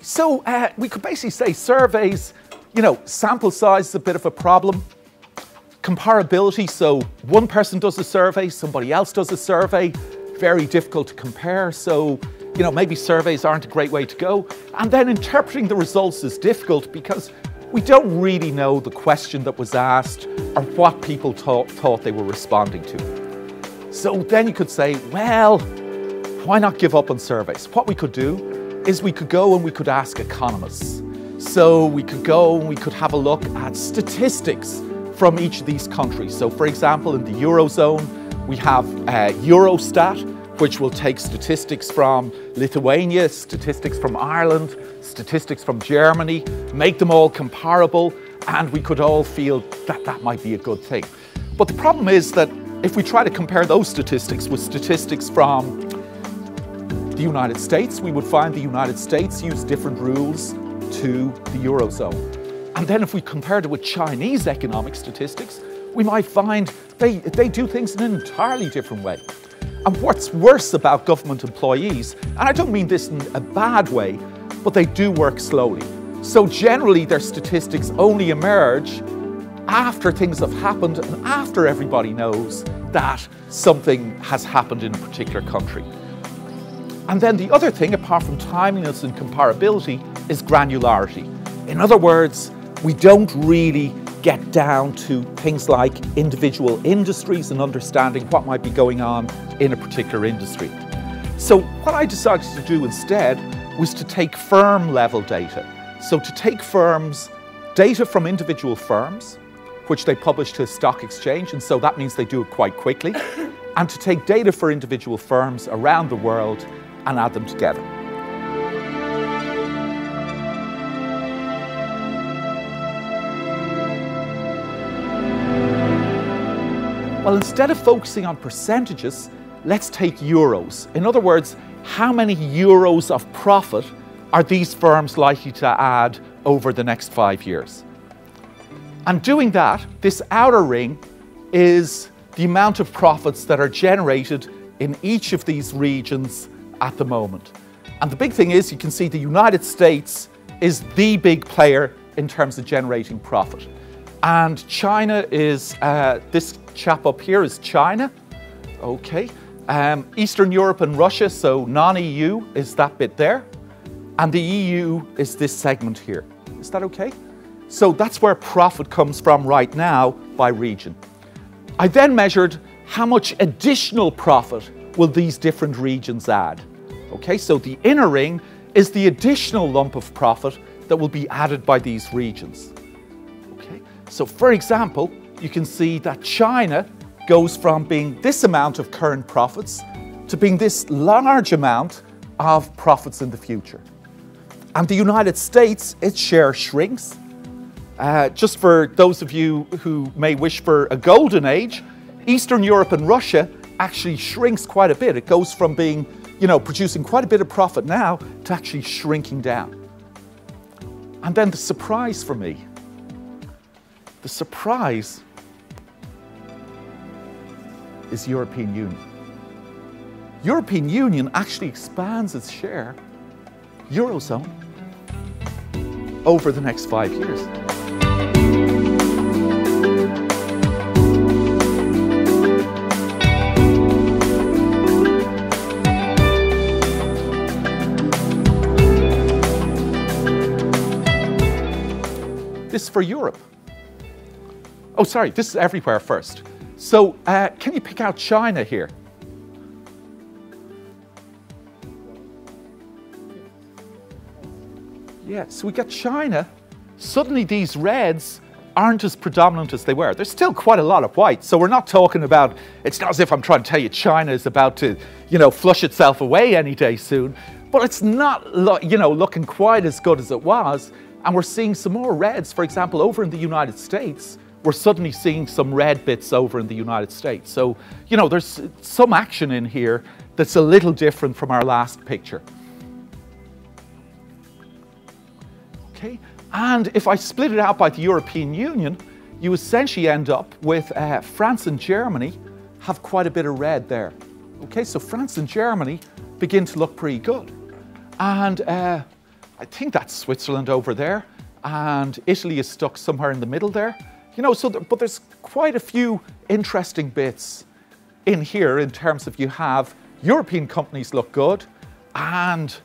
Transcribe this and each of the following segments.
So we could basically say surveys, sample size is a bit of a problem. Comparability, so one person does a survey, somebody else does a survey, very difficult to compare. So, maybe surveys aren't a great way to go. And then interpreting the results is difficult because we don't really know the question that was asked or what people thought they were responding to. So then you could say, well, why not give up on surveys? What we could do is we could go and we could ask economists. So we could go and we could have a look at statistics from each of these countries. So for example, in the Eurozone, we have Eurostat, which will take statistics from Lithuania, statistics from Ireland, statistics from Germany, make them all comparable, and we could all feel that that might be a good thing. But the problem is that if we try to compare those statistics with statistics from the United States, we would find the United States use different rules to the Eurozone. And then if we compared it with Chinese economic statistics, we might find they do things in an entirely different way. And what's worse about government employees, and I don't mean this in a bad way, but they do work slowly. So generally their statistics only emerge after things have happened and after everybody knows that something has happened in a particular country. And then the other thing, apart from timeliness and comparability, is granularity. In other words, we don't really get down to things like individual industries and understanding what might be going on in a particular industry. So what I decided to do instead was to take firm level data. So to take data from individual firms, which they publish to a stock exchange, and so that means they do it quite quickly, and to take data for individual firms around the world and add them together. Well, instead of focusing on percentages, let's take euros. In other words, how many euros of profit are these firms likely to add over the next 5 years? And doing that, this outer ring is the amount of profits that are generated in each of these regions at the moment. And the big thing is, you can see the United States is the big player in terms of generating profit. And China is, this chap up here is China, okay. Eastern Europe and Russia, so non-EU, is that bit there. And the EU is this segment here. Is that okay? So that's where profit comes from right now by region. I then measured how much additional profit will these different regions add. Okay, so the inner ring is the additional lump of profit that will be added by these regions. Okay, so for example, you can see that China goes from being this amount of current profits to being this large amount of profits in the future. And the United States, its share shrinks. Just for those of you who may wish for a golden age, Eastern Europe and Russia actually shrinks quite a bit. It goes from being, producing quite a bit of profit now to actually shrinking down. And then the surprise for me, the surprise is European Union. European Union actually expands its share, Eurozone, over the next 5 years. This is for Europe. Oh, sorry, this is everywhere first. So can you pick out China here? Yeah, so we got China. Suddenly these reds aren't as predominant as they were. There's still quite a lot of white. So we're not talking about, it's not as if I'm trying to tell you China is about to, flush itself away any day soon. But it's not, looking quite as good as it was. And we're seeing some more reds. For example, over in the United States, we're suddenly seeing some red bits over in the United States. So, there's some action in here that's a little different from our last picture. Okay, and if I split it out by the European Union, you essentially end up with France and Germany have quite a bit of red there. Okay, so France and Germany begin to look pretty good. And I think that's Switzerland over there, and Italy is stuck somewhere in the middle there. You know, so but there's quite a few interesting bits in here in terms of you have European companies look good, and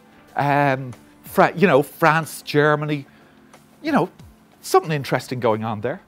you know, France, Germany, you know, something interesting going on there.